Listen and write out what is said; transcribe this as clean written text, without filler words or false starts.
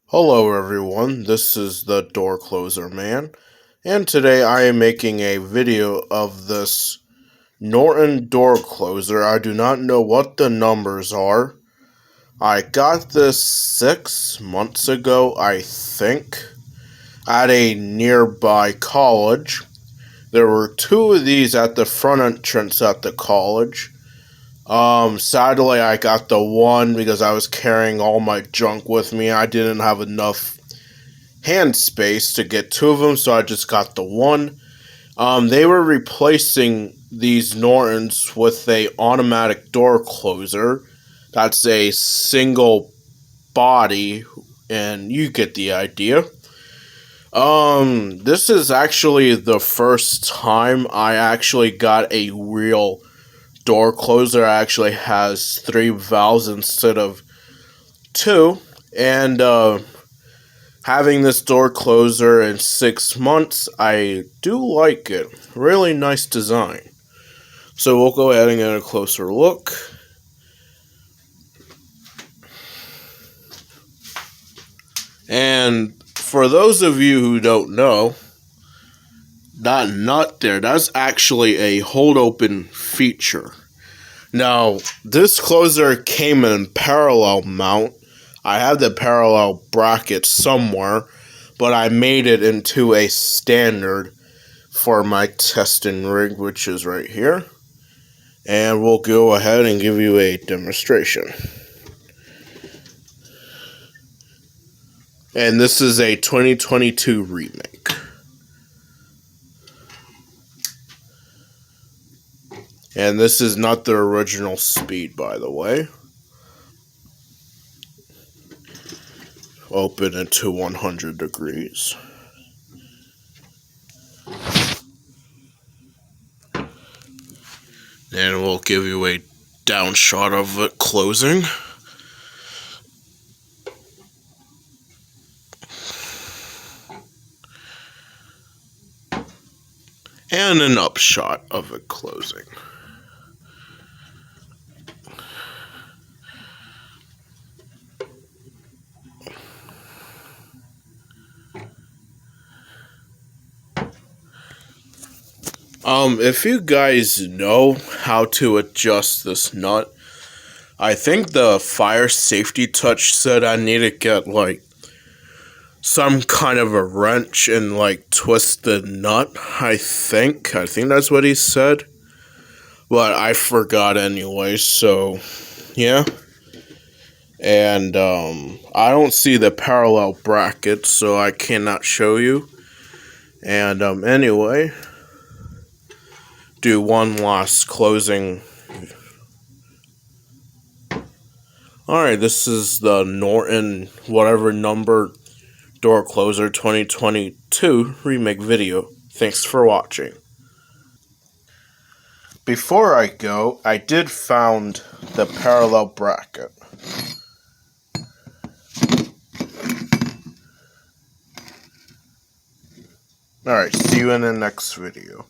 Hello everyone, this is the Door Closer man, and today I am making a video of this Norton Door Closer. I do not know what the numbers are. I got this 6 months ago, I think, at a nearby college. There were 2 of these at the front entrance at the college. Sadly, I got the one because I was carrying all my junk with me. I didn't have enough hand space to get 2 of them, so I just got the one. They were replacing these Nortons with a automatic door closer. That's a single body, and you get the idea. This is actually the first time I actually got a real door closer. Actually has 3 valves instead of 2, and having this door closer in 6 months, I do like it. Really nice design. So we'll go ahead and get a closer look. And for those of you who don't know, that nut there, that's actually a hold open feature. Now, this closer came in parallel mount. I have the parallel bracket somewhere, but I made it into a standard for my testing rig, which is right here. And we'll go ahead and give you a demonstration. And this is a 2022 remake. And this is not the original speed, by the way. Open it to 100 degrees. And we'll give you a down shot of it closing. And an upshot of it closing. If you guys know how to adjust this nut, I think the fire safety touch said I need to get, like, some kind of a wrench and, like, twist the nut, I think that's what he said. But I forgot anyway, so, yeah. And, I don't see the parallel bracket, so I cannot show you. And, anyway, do one last closing. Alright, this is the Norton whatever number door closer 2022 remake video. Thanks for watching. Before I go, I did found the parallel bracket. Alright, see you in the next video.